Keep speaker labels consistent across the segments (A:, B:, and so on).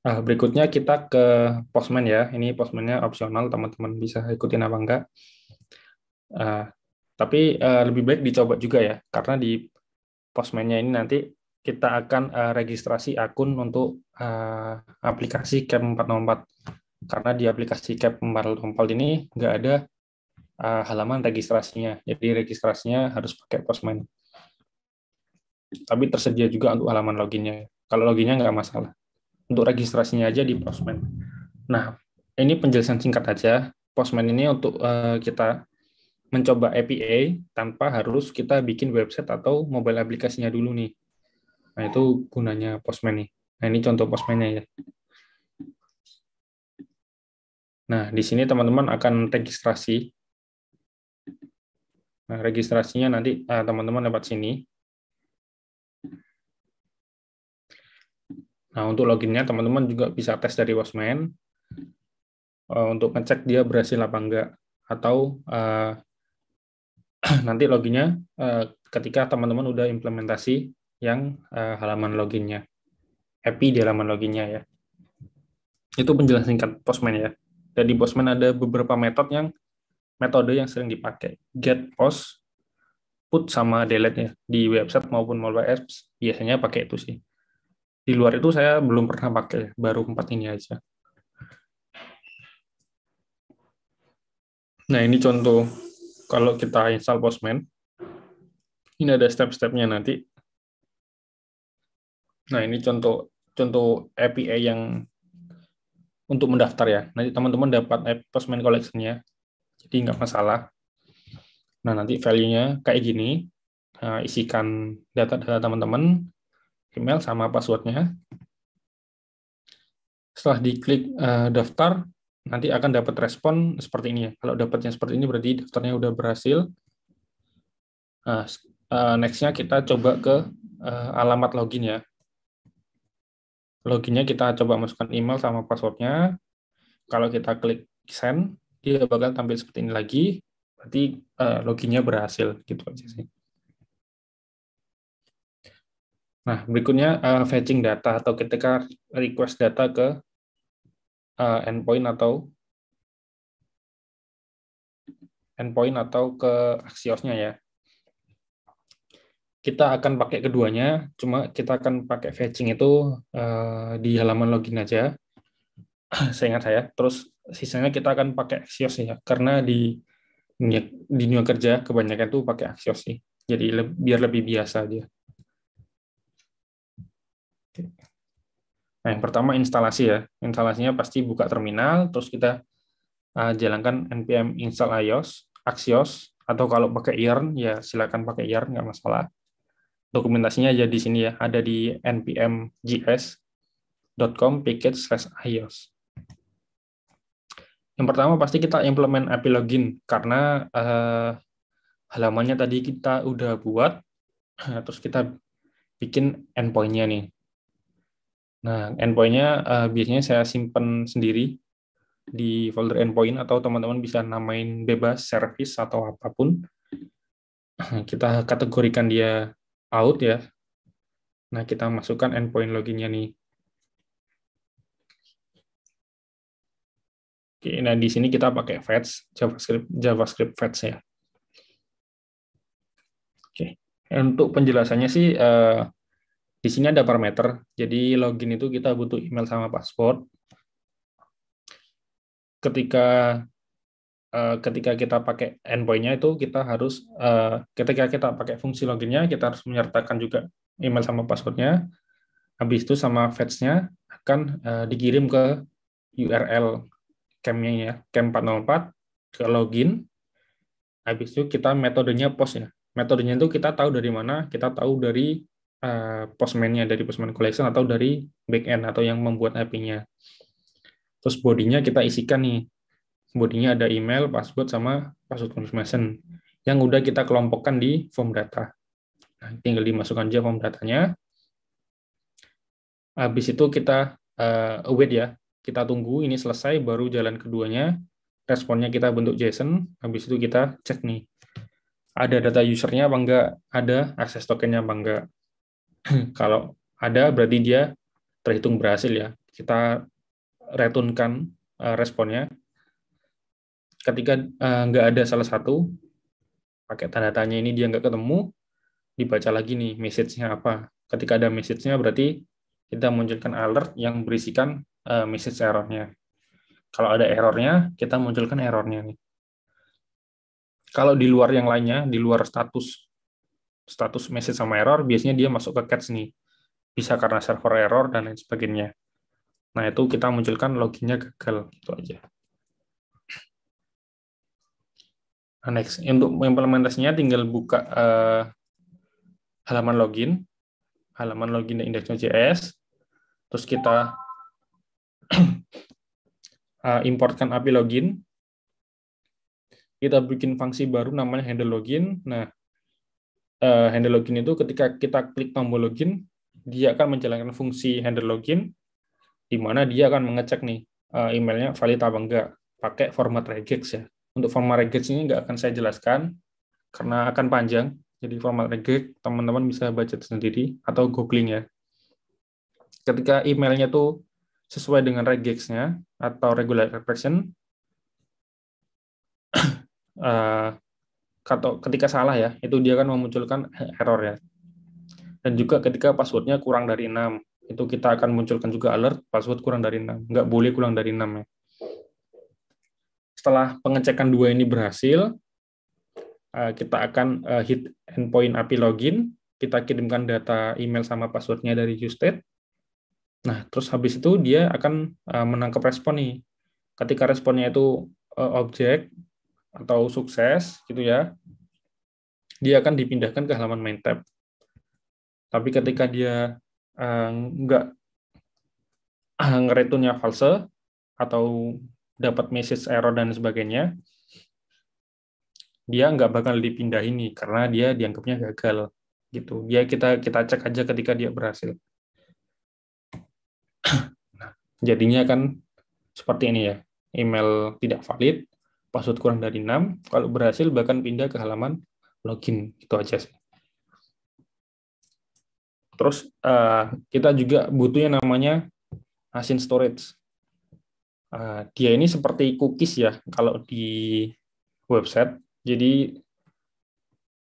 A: Berikutnya kita ke Postman ya. Ini Postman-nya opsional, teman-teman bisa ikutin apa enggak. Uh, tapi lebih baik dicoba juga ya, karena di Postman-nya ini nanti kita akan registrasi akun untuk aplikasi CAP 404. Karena di aplikasi CAP 404 ini nggak ada halaman registrasinya. Jadi registrasinya harus pakai Postman. Tapi tersedia juga untuk halaman loginnya. Kalau loginnya nggak masalah. Untuk registrasinya aja di Postman. Nah, ini penjelasan singkat aja. Postman ini untuk kita mencoba API tanpa harus kita bikin website atau mobile aplikasinya dulu nih. Nah, itu gunanya Postman nih. Nah, ini contoh Postman-nya ya. Nah, di sini teman-teman akan registrasi. Nah, registrasinya nanti teman-teman lewat sini. Nah, untuk loginnya teman-teman juga bisa tes dari Postman untuk ngecek dia berhasil apa enggak. Atau nanti loginnya ketika teman-teman udah implementasi yang halaman loginnya, API di halaman loginnya ya. Itu penjelasan singkat Postman ya. Dan di Postman ada beberapa metode yang sering dipakai. Get, post, put, sama delete ya. Di website maupun mobile apps biasanya pakai itu sih. Di luar itu saya belum pernah pakai, baru 4 ini aja. Nah, ini contoh kalau kita install Postman. Ini ada step-stepnya nanti. Nah, ini contoh contoh API yang untuk mendaftar ya. Nanti teman-teman dapat Postman collection-nya, jadi nggak masalah. Nah, nanti value-nya kayak gini. Isikan data-data teman-teman, email sama password-nya. Setelah diklik daftar, nanti akan dapat respon seperti ini ya. Kalau dapatnya seperti ini berarti daftarnya udah berhasil. Nah, next-nya kita coba ke alamat login ya. Loginnya kita coba masukkan email sama password-nya. Kalau kita klik send, dia bakal tampil seperti ini lagi. Berarti loginnya berhasil gitu aja sih. Nah, berikutnya fetching data atau ketika request data ke endpoint atau ke Axios-nya ya. Kita akan pakai keduanya, cuma kita akan pakai fetching itu di halaman login aja, seingat saya. Terus sisanya kita akan pakai Axios ya, karena di dunia kerja kebanyakan tuh pakai Axios sih. Jadi biar lebih biasa dia. Nah, yang pertama instalasi ya. Instalasinya pasti buka terminal, terus kita jalankan npm install Axios, atau kalau pakai yarn ya silakan pakai yarn, nggak masalah. Dokumentasinya aja di sini ya, ada di npm.js.com package/ios. Yang pertama pasti kita implement API login karena halamannya tadi kita udah buat, terus kita bikin endpoint-nya nih. Nah, endpoint-nya biasanya saya simpen sendiri di folder endpoint atau teman-teman bisa namain bebas service atau apapun. Kita kategorikan dia out ya. Nah, kita masukkan endpoint loginnya nih. Oke, nah di sini kita pakai fetch JavaScript fetch ya. Oke. Untuk penjelasannya sih di sini ada parameter. Jadi login itu kita butuh email sama password. Ketika ketika kita pakai endpoint-nya itu kita harus ketika kita pakai fungsi loginnya kita harus menyertakan juga email sama password-nya. Habis itu sama fetch-nya akan dikirim ke URL camp-nya ya, camp 404 ke login. Habis itu kita metodenya post ya. Metodenya itu kita tahu dari mana? Kita tahu dari Postman-nya, dari Postman Collection atau dari backend atau yang membuat API-nya. Terus bodinya kita isikan nih. Bodinya ada email, password, sama password confirmation yang udah kita kelompokkan di form data. Nah, tinggal dimasukkan aja form datanya. Habis itu kita await ya. Kita tunggu ini selesai, baru jalan keduanya. Responnya kita bentuk JSON. Habis itu kita cek nih. Ada data usernya apa enggak? Ada akses tokennya apa enggak? Kalau ada, berarti dia terhitung berhasil ya. kita returnkan responnya. Ketika nggak ada salah satu, pakai tanda tanya ini dia nggak ketemu, dibaca lagi nih message-nya apa. Ketika ada message-nya berarti kita munculkan alert yang berisikan message error-nya. Kalau ada error-nya, kita munculkan error-nya nih. Kalau di luar yang lainnya, di luar status message sama error, biasanya dia masuk ke catch nih. Bisa karena server error dan lain sebagainya. Nah, itu kita munculkan loginnya gagal, gitu aja. Nah, next, untuk implementasinya tinggal buka halaman login index.js, terus kita importkan API login, kita bikin fungsi baru namanya handle login. Nah, handle login itu ketika kita klik tombol login, dia akan menjalankan fungsi handle login, di mana dia akan mengecek nih emailnya valid apa enggak, pakai format regex ya. Untuk format regex ini nggak akan saya jelaskan, karena akan panjang. Jadi format regex, teman-teman bisa baca sendiri, atau googling ya. Ketika emailnya tuh sesuai dengan regex-nya, atau regular expression, ketika salah ya, itu dia akan memunculkan error ya. Dan juga ketika passwordnya kurang dari 6, itu kita akan munculkan juga alert password kurang dari 6. Nggak boleh kurang dari 6 ya. Setelah pengecekan dua ini berhasil, kita akan hit endpoint API login, kita kirimkan data email sama passwordnya dari useState. Nah, terus habis itu dia akan menangkap respon nih. Ketika responnya itu objek atau sukses gitu ya, dia akan dipindahkan ke halaman main tab. Tapi ketika dia nggak ngereturnya false atau dapat message error dan sebagainya, dia nggak bakal dipindah ini karena dia dianggapnya gagal gitu. Dia kita cek aja ketika dia berhasil. Nah, jadinya kan seperti ini ya. Email tidak valid, password kurang dari 6, kalau berhasil bahkan pindah ke halaman login. Itu aja sih. Terus kita juga butuh yang namanya async storage. Dia ini seperti cookies ya kalau di website. Jadi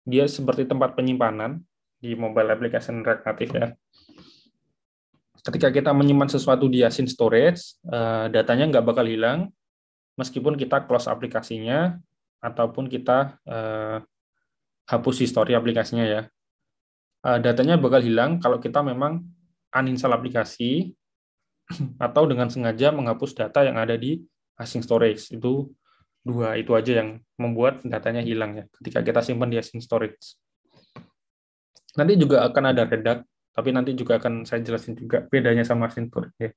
A: dia seperti tempat penyimpanan di mobile application React Native ya. Ketika kita menyimpan sesuatu di async storage, datanya nggak bakal hilang meskipun kita close aplikasinya ataupun kita hapus history aplikasinya ya. Datanya bakal hilang kalau kita memang uninstall aplikasi atau dengan sengaja menghapus data yang ada di async storage. Itu dua itu aja yang membuat datanya hilang ya ketika kita simpan di async storage. Nanti juga akan ada redact, tapi nanti juga akan saya jelasin juga bedanya sama async storage ya.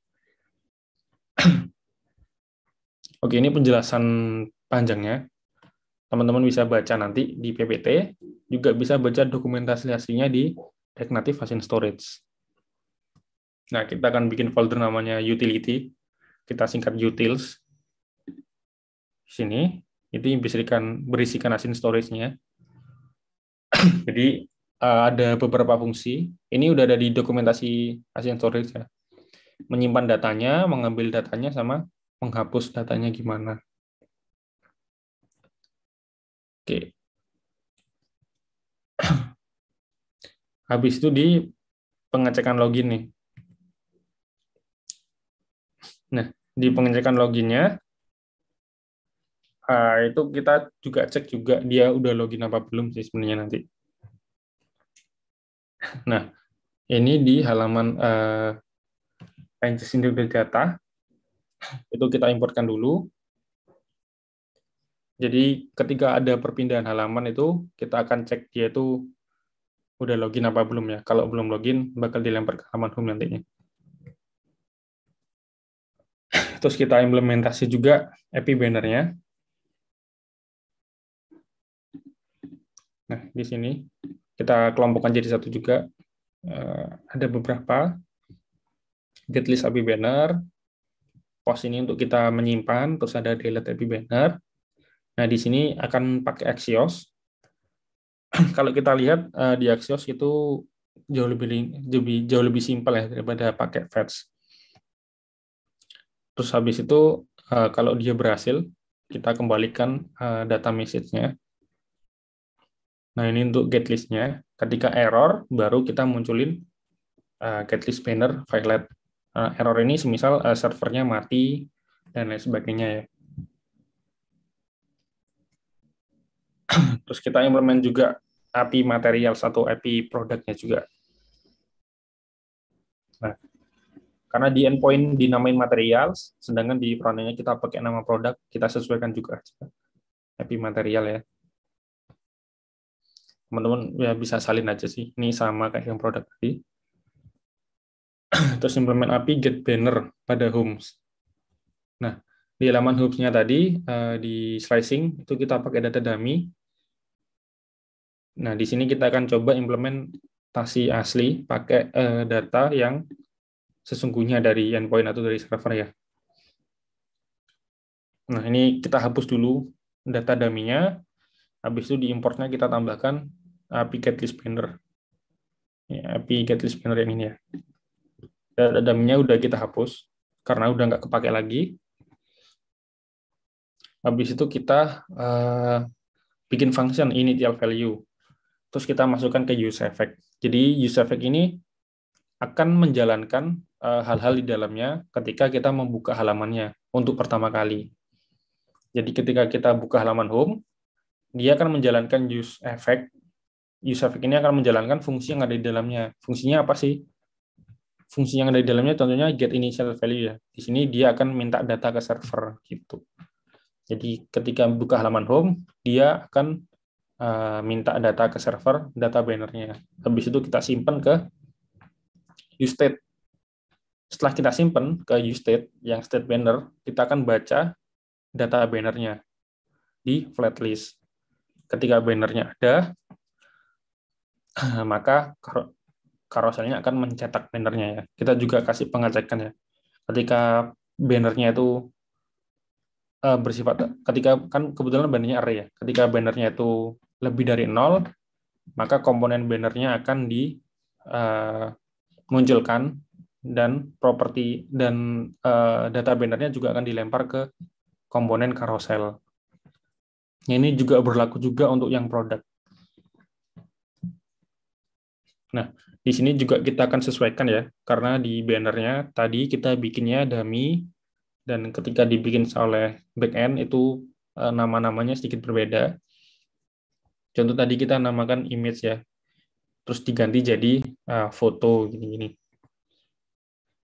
A: Oke, ini penjelasan panjangnya. Teman-teman bisa baca nanti di PPT, juga bisa baca dokumentasinya di React Native Async Storage. Nah, kita akan bikin folder namanya utility, kita singkat utils. Di sini, itu yang berisikan async storage-nya. Jadi, ada beberapa fungsi. Ini udah ada di dokumentasi async storage ya. Menyimpan datanya, mengambil datanya, sama menghapus datanya gimana. Oke. Habis itu di pengecekan login nih. Nah, di pengecekan loginnya, itu kita juga cek juga dia udah login apa belum sih sebenarnya nanti. Nah, ini di halaman Ranges Individual Data, itu kita importkan dulu. Jadi ketika ada perpindahan halaman itu, kita akan cek dia itu udah login apa belum ya. Kalau belum login, bakal dilempar ke halaman home nantinya. Terus kita implementasi juga API banner-nya. Nah, di sini kita kelompokkan jadi satu juga. Ada beberapa. Get list API banner. Post ini untuk kita menyimpan, terus ada delete API banner. Nah, di sini akan pakai Axios. Kalau kita lihat di Axios itu jauh lebih simpel ya daripada pakai fetch. Terus habis itu kalau dia berhasil, kita kembalikan data message-nya. Nah, ini untuk get list-nya. Ketika error, baru kita munculin get list banner violet. Error ini semisal servernya mati dan lain sebagainya ya. Terus kita implement juga API materials atau API produknya juga. Nah, karena di endpoint dinamain materials, sedangkan di frontend-nya kita pakai nama produk, kita sesuaikan juga API material ya. Teman-teman ya bisa salin aja sih. Ini sama kayak yang produk tadi. Terus implement API get banner pada homes. Nah, di halaman hoops-nya tadi, di slicing, itu kita pakai data dummy. Nah, di sini kita akan coba implementasi asli, pakai data yang sesungguhnya dari endpoint atau dari server ya. Nah, ini kita hapus dulu data dummy-nya, habis itu di importnya kita tambahkan API getlist banner. Ya, API getlist banner yang ini ya. Data dummy-nya udah kita hapus, karena udah nggak kepake lagi. Habis itu kita bikin function initial value. Terus kita masukkan ke use effect. Jadi use effect ini akan menjalankan hal-hal di dalamnya ketika kita membuka halamannya untuk pertama kali. Jadi ketika kita buka halaman home, dia akan menjalankan use effect. Use effect ini akan menjalankan fungsi yang ada di dalamnya. Fungsinya apa sih? Fungsi yang ada di dalamnya tentunya get initial value ya. Di sini dia akan minta data ke server gitu. Jadi ketika buka halaman home, dia akan minta data ke server, data bannernya. Habis itu kita simpan ke use state. Setelah kita simpan ke use state, yang state banner, kita akan baca data bannernya di flat list. Ketika bannernya ada, maka karoselnya akan mencetak bannernya ya. Kita juga kasih pengecekan ya. Ketika bannernya itu bersifat, ketika kan kebetulan bannernya array ya. Ketika bannernya itu lebih dari 0, maka komponen bannernya akan dimunculkan dan properti dan data bannernya juga akan dilempar ke komponen carousel. Ini juga berlaku juga untuk yang produk. Nah, di sini juga kita akan sesuaikan ya, karena di bannernya tadi kita bikinnya dummy, dan ketika dibikin oleh backend itu nama-namanya sedikit berbeda. Contoh tadi kita namakan image ya, terus diganti jadi foto gini-gini.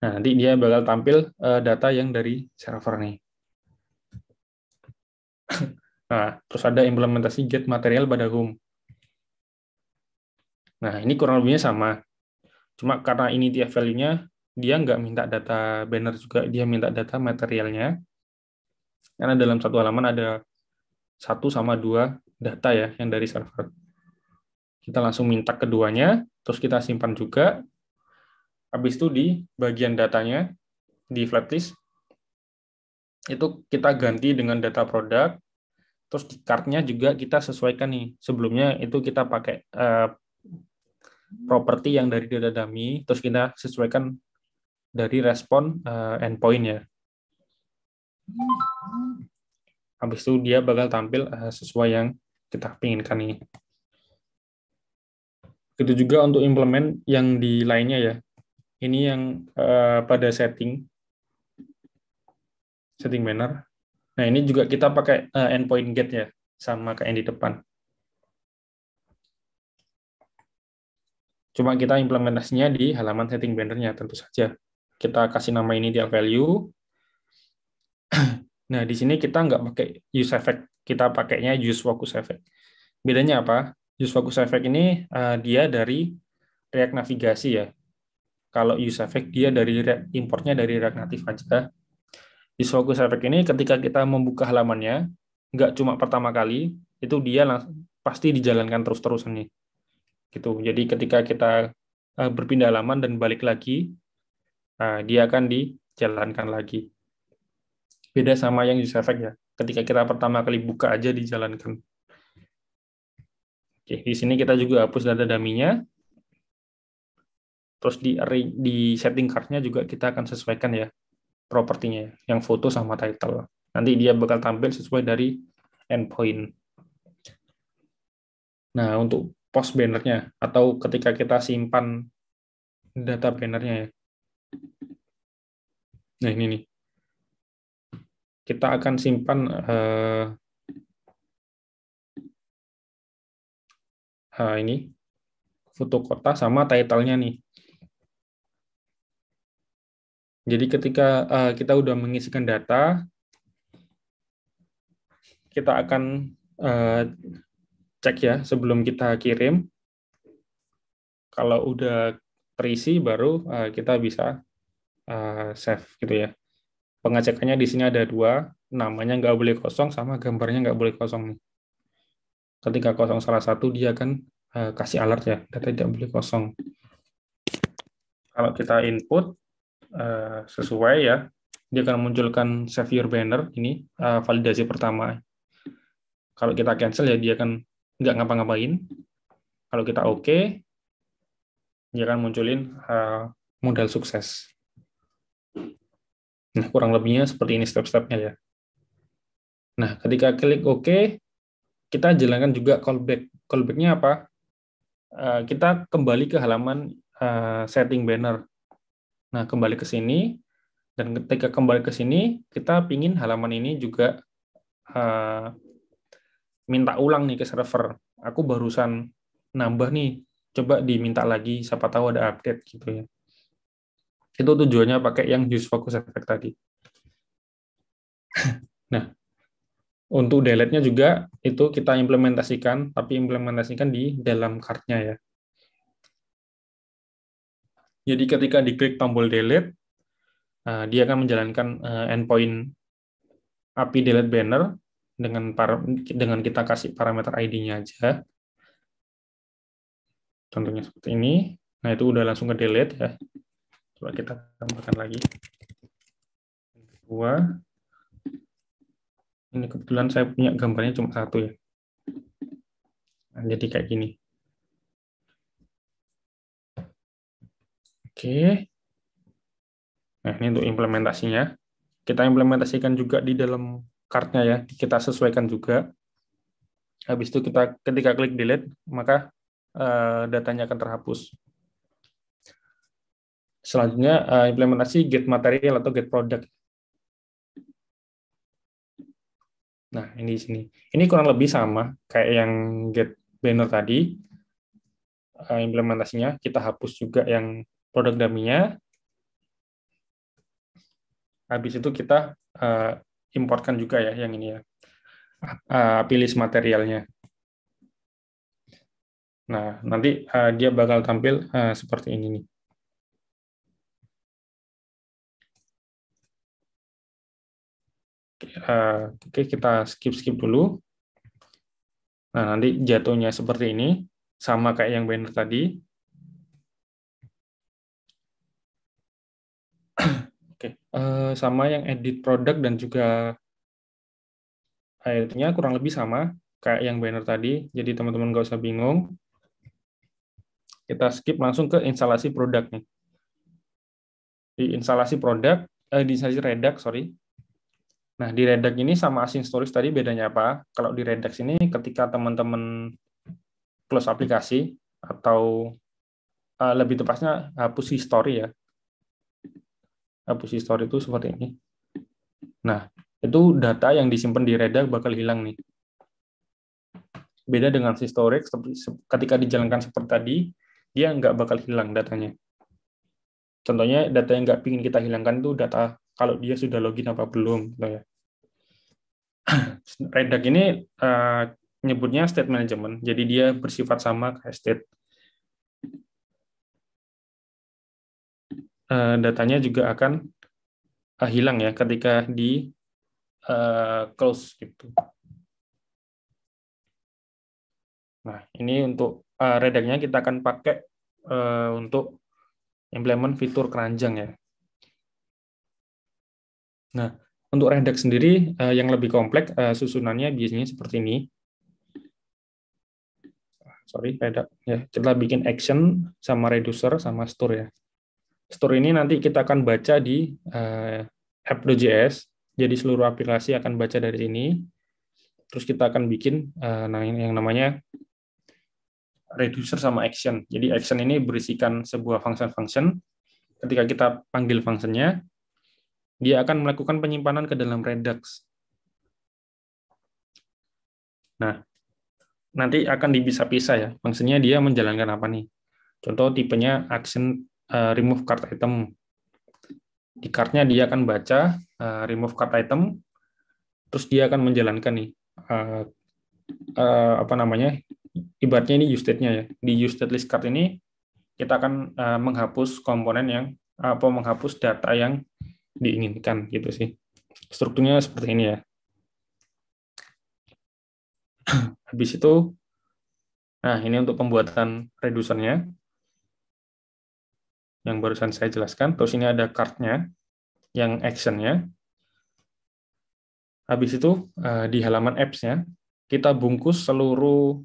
A: Nah, nanti dia bakal tampil data yang dari server nih. Nah, terus ada implementasi get material pada home. Nah, ini kurang lebihnya sama. Cuma karena ini tiap value-nya, dia nggak minta data banner juga, dia minta data materialnya. Karena dalam satu halaman ada 1 sama 2 data ya, yang dari server. Kita langsung minta keduanya, terus kita simpan juga. Habis itu di bagian datanya, di flatlist, itu kita ganti dengan data produk, terus di card-nya juga kita sesuaikan nih. Sebelumnya itu kita pakai properti yang dari data dummy, terus kita sesuaikan dari respon endpoint ya. Habis itu dia bakal tampil sesuai yang kita inginkan ini. Itu juga untuk implement yang di lainnya ya. Ini yang pada setting banner. Nah, ini juga kita pakai endpoint get ya, sama kayak yang di depan. Cuma kita implementasinya di halaman setting bannernya tentu saja. Kita kasih nama ini initial value. Nah, di sini kita nggak pakai use effect, kita pakainya use focus effect. Bedanya apa? Use focus effect ini dia dari React navigasi ya. Kalau use effect dia dari importnya dari React Native aja. Use focus effect ini ketika kita membuka halamannya, nggak cuma pertama kali, itu dia pasti dijalankan terus-terusan nih. Gitu. Jadi ketika kita berpindah halaman dan balik lagi, dia akan dijalankan lagi. Beda sama yang use effect ya. Ketika kita pertama kali buka aja dijalankan. Oke, di sini kita juga hapus data dummy-nya. Terus di setting card-nya juga kita akan sesuaikan ya. propertinya, yang foto sama title. Nanti dia bakal tampil sesuai dari endpoint. Nah, untuk post bannernya, atau ketika kita simpan data bannernya ya. Nah, ini nih. Kita akan simpan ini, foto kota sama title-nya nih. Jadi ketika kita udah mengisikan data, kita akan cek ya sebelum kita kirim. Kalau udah terisi baru kita bisa save gitu ya. Pengecekannya di sini ada dua, namanya nggak boleh kosong sama gambarnya nggak boleh kosong nih. Ketika kosong salah satu dia akan kasih alert ya, data tidak boleh kosong. Kalau kita input sesuai ya, dia akan munculkan save your banner, ini validasi pertama. Kalau kita cancel ya dia akan nggak ngapa-ngapain. Kalau kita oke, dia akan munculin modal sukses. Nah, kurang lebihnya seperti ini step-stepnya ya. Nah, ketika klik OK, kita jalankan juga callback. Callback-nya apa? Kita kembali ke halaman setting banner. Nah, kembali ke sini, dan ketika kembali ke sini, kita pingin halaman ini juga minta ulang nih ke server. Aku barusan nambah nih, coba diminta lagi, siapa tahu ada update gitu ya. Itu tujuannya pakai yang use focus effect tadi. Nah, untuk delete-nya juga itu kita implementasikan, tapi implementasikan di dalam card-nya ya. Jadi ketika diklik tombol delete, dia akan menjalankan endpoint API delete banner dengan kita kasih parameter ID-nya aja. Contohnya seperti ini. Nah, itu udah langsung ke delete ya. Coba kita tambahkan lagi. Kedua. Ini kebetulan saya punya gambarnya cuma satu ya. Nah, jadi kayak gini. Oke. Nah, ini untuk implementasinya. Kita implementasikan juga di dalam card-nya ya. Kita sesuaikan juga. Habis itu kita ketika klik delete, maka datanya akan terhapus. Selanjutnya implementasi get material atau get product. Nah, ini di sini. Ini kurang lebih sama kayak yang get banner tadi. Implementasinya kita hapus juga yang produk dummy-nya. Habis itu kita importkan juga ya yang ini ya. Pilih materialnya. Nah, nanti dia bakal tampil seperti ini nih. Oke, kita skip dulu. Nah, nanti jatuhnya seperti ini, sama kayak yang banner tadi. Oke, sama yang edit produk dan juga akhirnya kurang lebih sama kayak yang banner tadi. Jadi teman-teman nggak usah bingung. Kita skip langsung ke instalasi produk nih. Di instalasi produk, di instalasi Redux, sorry. Nah, di Redux ini sama Async Storage tadi bedanya apa? Kalau di Redux ini ketika teman-teman close aplikasi atau lebih tepatnya hapus history ya. Hapus history itu seperti ini. Nah, itu data yang disimpan di Redux bakal hilang nih. Beda dengan si storage, ketika dijalankan seperti tadi, dia nggak bakal hilang datanya. Contohnya data yang nggak ingin kita hilangkan itu data kalau dia sudah login apa belum. Gitu ya. Redux ini nyebutnya state management, jadi dia bersifat sama kayak state. Datanya juga akan hilang ya ketika di close gitu. Nah, ini untuk Redux-nya kita akan pakai untuk implement fitur keranjang ya. Nah, untuk Redux sendiri yang lebih kompleks susunannya biasanya seperti ini. Sorry, Redux ya. Kita bikin action sama reducer sama store ya. Store ini nanti kita akan baca di app.js. Jadi seluruh aplikasi akan baca dari sini. Terus kita akan bikin yang namanya reducer sama action. Jadi action ini berisikan sebuah function-function. Ketika kita panggil functionnya, dia akan melakukan penyimpanan ke dalam Redux. Nah, nanti akan dipisah-pisah ya. Fungsinya dia menjalankan apa nih? Contoh tipenya action remove card item. Di card-nya dia akan baca remove card item, terus dia akan menjalankan nih apa namanya? Ibaratnya ini use state-nya ya. Di use state list card ini kita akan menghapus komponen yang menghapus data yang diinginkan gitu sih. Strukturnya seperti ini ya. Habis itu, nah ini untuk pembuatan reducernya yang barusan saya jelaskan. Terus ini ada card-nya, yang action-nya. Habis itu di halaman apps-nya kita bungkus seluruh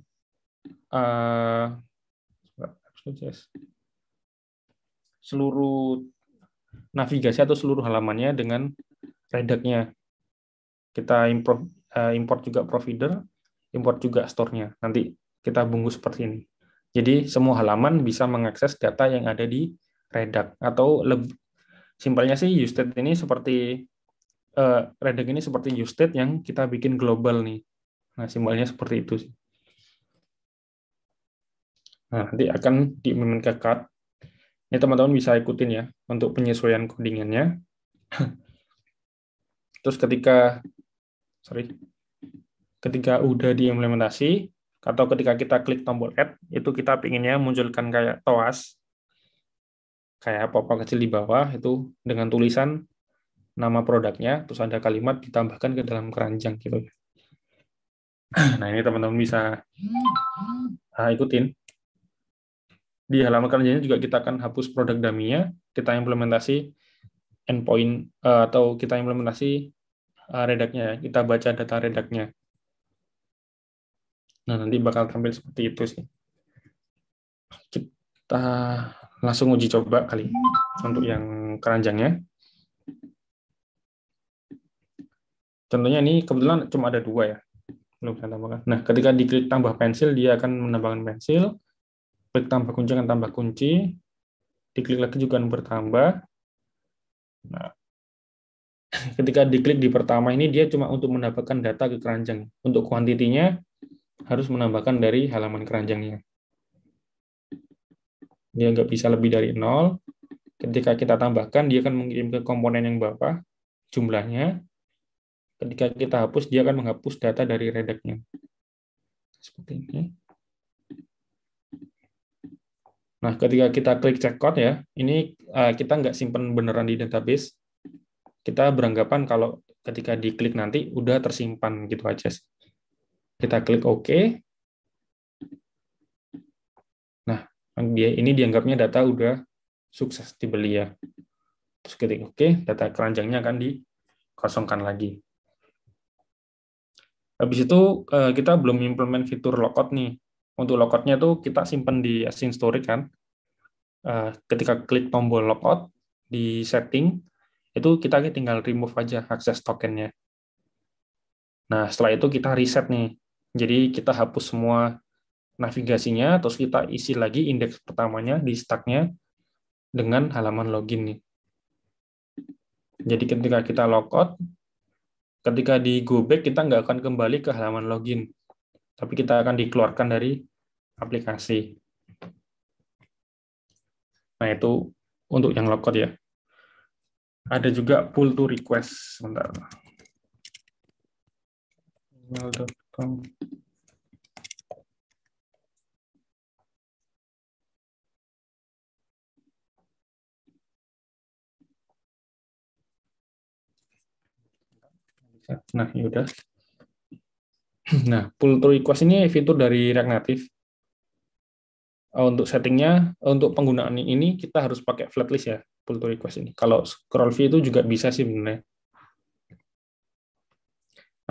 A: navigasi atau seluruh halamannya dengan Redux-nya. Kita import juga provider, import juga store-nya. Nanti kita bungkus seperti ini. Jadi semua halaman bisa mengakses data yang ada di Redux. Atau simpelnya sih use-state ini seperti Redux ini seperti use-state yang kita bikin global nih. Nah, simbolnya seperti itu sih. Nah, nanti akan diimplementasikan ke card. Ini teman-teman bisa ikutin ya untuk penyesuaian codingannya. Terus ketika udah diimplementasi atau ketika kita klik tombol add, itu kita pinginnya munculkan kayak toas, kayak pop-up kecil di bawah itu dengan tulisan nama produknya, terus ada kalimat ditambahkan ke dalam keranjang gitu. Nah, ini teman-teman bisa ikutin. Di halaman keranjangnya juga kita akan hapus produk dummy-nya, kita implementasi endpoint atau kita implementasi Redux-nya, kita baca data Redux-nya. Nah, nanti bakal tampil seperti itu sih. Kita langsung uji coba kali untuk yang keranjangnya. Contohnya ini kebetulan cuma ada 2 ya. Belum saya tambahkan. Nah, ketika diklik tambah pensil, dia akan menambahkan pensil. Klik tambah kunci akan tambah kunci. Diklik lagi juga akan bertambah. Nah, ketika diklik di pertama ini, dia cuma untuk mendapatkan data ke keranjang. Untuk kuantitinya, harus menambahkan dari halaman keranjangnya. Dia nggak bisa lebih dari 0. Ketika kita tambahkan, dia akan mengirim ke komponen yang bawah, jumlahnya. Ketika kita hapus, dia akan menghapus data dari Redux-nya. Seperti ini. Nah, ketika kita klik check code ya, ini kita nggak simpan beneran di database. Kita beranggapan kalau ketika diklik nanti udah tersimpan gitu aja. Kita klik OK. Nah, ini dianggapnya data udah sukses dibeli ya. Terus ketik OK, data keranjangnya akan dikosongkan lagi. Habis itu kita belum implement fitur logout nih. Untuk logoutnya tuh kita simpan di async storage kan. Ketika klik tombol logout di setting, itu kita tinggal remove aja akses tokennya. Nah, setelah itu kita reset nih. Jadi kita hapus semua navigasinya, terus kita isi lagi indeks pertamanya di stack-nya dengan halaman login nih. Jadi ketika kita logout, ketika di go back kita nggak akan kembali ke halaman login, tapi kita akan dikeluarkan dari aplikasi. Nah, itu untuk yang logout ya. Ada juga pull to request. Sebentar. Email.com. Nah, yaudah. Nah, pull to request ini fitur dari React Native. Untuk settingnya, untuk penggunaan ini kita harus pakai flatlist ya, pull to request ini. Kalau scroll view itu juga bisa sih sebenarnya.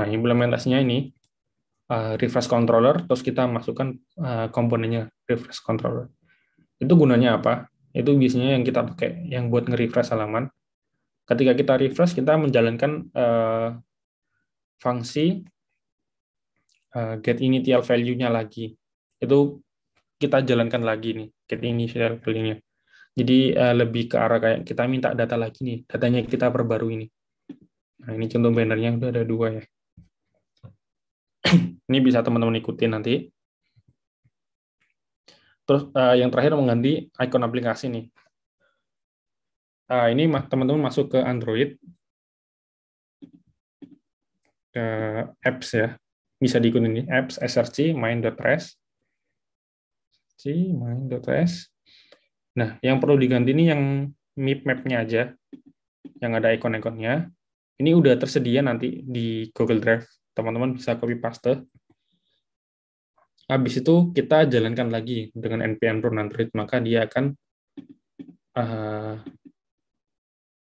A: Nah, implementasinya ini refresh controller, terus kita masukkan komponennya refresh controller. Itu gunanya apa? Itu biasanya yang kita pakai yang buat nge-refresh halaman. ketika kita refresh, kita menjalankan fungsi get initial value-nya lagi. Itu kita jalankan lagi nih, get initial value-nya. Jadi lebih ke arah kayak kita minta data lagi nih, datanya kita perbarui ini. Nah, ini contoh bannernya udah ada 2 ya. Ini bisa teman-teman ikutin nanti. Terus yang terakhir mengganti icon aplikasi nih. Ini teman-teman masuk ke Android, ke apps ya. Bisa diikutin ini, apps, src, main.res. main.res. Nah, yang perlu diganti ini yang map-nya aja, yang ada ikon-ikonnya. Ini udah tersedia nanti di Google Drive. Teman-teman bisa copy paste. Habis itu kita jalankan lagi dengan npm run Android, maka dia akan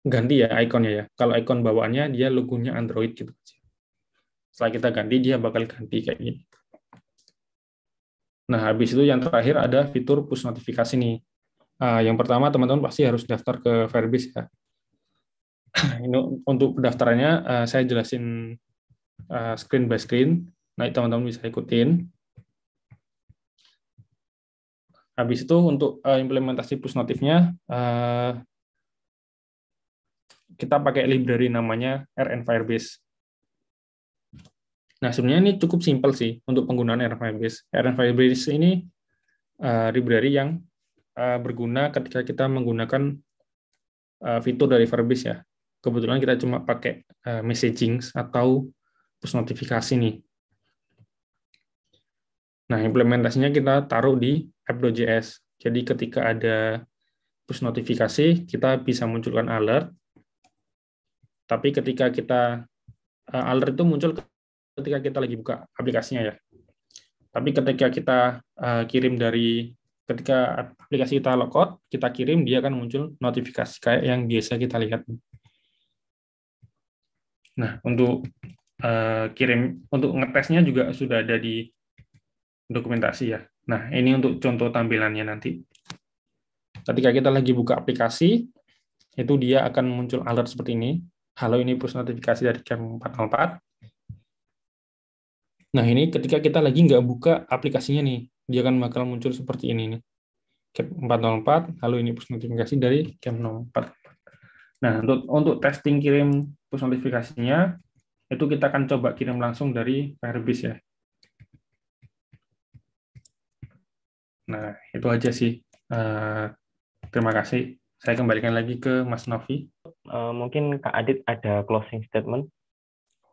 A: ganti ya ikonnya ya. Kalau ikon bawaannya dia logonya Android gitu. Setelah kita ganti, dia bakal ganti kayak gini. Nah, habis itu yang terakhir ada fitur push notifikasi nih. Yang pertama, teman-teman pasti harus daftar ke Firebase ya. Ini untuk pendaftarannya saya jelasin screen by screen. Nah, teman-teman bisa ikutin. Habis itu untuk implementasi push notifnya kita pakai library namanya RN Firebase. Nah, sebenarnya ini cukup simpel sih untuk penggunaan RN Firebase. RN Firebase ini library yang berguna ketika kita menggunakan fitur dari Firebase ya. Kebetulan kita cuma pakai messaging atau push notifikasi nih. Nah, implementasinya kita taruh di app.js. Jadi ketika ada push notifikasi, kita bisa munculkan alert. Tapi ketika kita alert itu muncul ketika kita lagi buka aplikasinya ya. Tapi ketika kita ketika aplikasi kita logout, kita kirim, dia akan muncul notifikasi kayak yang biasa kita lihat. Nah, untuk untuk ngetesnya juga sudah ada di dokumentasi ya. Nah, ini untuk contoh tampilannya nanti. Ketika kita lagi buka aplikasi, itu dia akan muncul alert seperti ini. Halo, ini push notifikasi dari Camp 404. Nah, ini ketika kita lagi nggak buka aplikasinya nih, dia akan bakal muncul seperti ini nih. Camp 404, halo, ini push notifikasi dari Camp 404. Nah, untuk testing kirim push notifikasinya, itu kita akan coba kirim langsung dari Firebase ya. Nah, itu aja sih. Terima kasih. Saya kembalikan lagi ke Mas Novi.
B: Mungkin Kak Adit ada closing statement?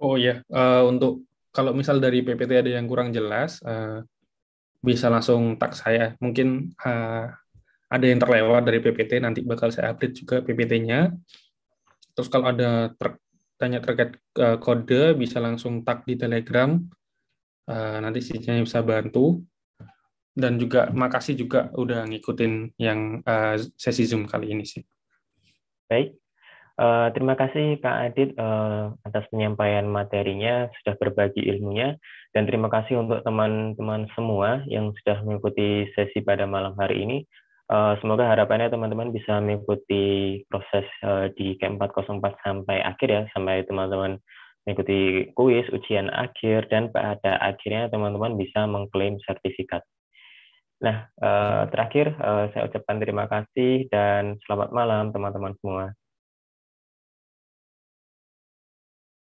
A: Oh ya, untuk kalau misal dari PPT ada yang kurang jelas, bisa langsung tag saya. Mungkin ada yang terlewat dari PPT, nanti bakal saya update juga PPT-nya. Terus kalau ada tanya terkait kode, bisa langsung tag di Telegram. Nanti sisanya bisa bantu. Dan juga makasih juga udah ngikutin yang sesi Zoom kali ini sih.
B: Baik, terima kasih Kak Adit atas penyampaian materinya, sudah berbagi ilmunya, dan terima kasih untuk teman-teman semua yang sudah mengikuti sesi pada malam hari ini. Semoga harapannya teman-teman bisa mengikuti proses di Camp 404 sampai akhir ya, sampai teman-teman mengikuti kuis, ujian akhir, dan pada akhirnya teman-teman bisa mengklaim sertifikat. Nah, terakhir saya ucapkan terima kasih dan selamat malam teman-teman semua.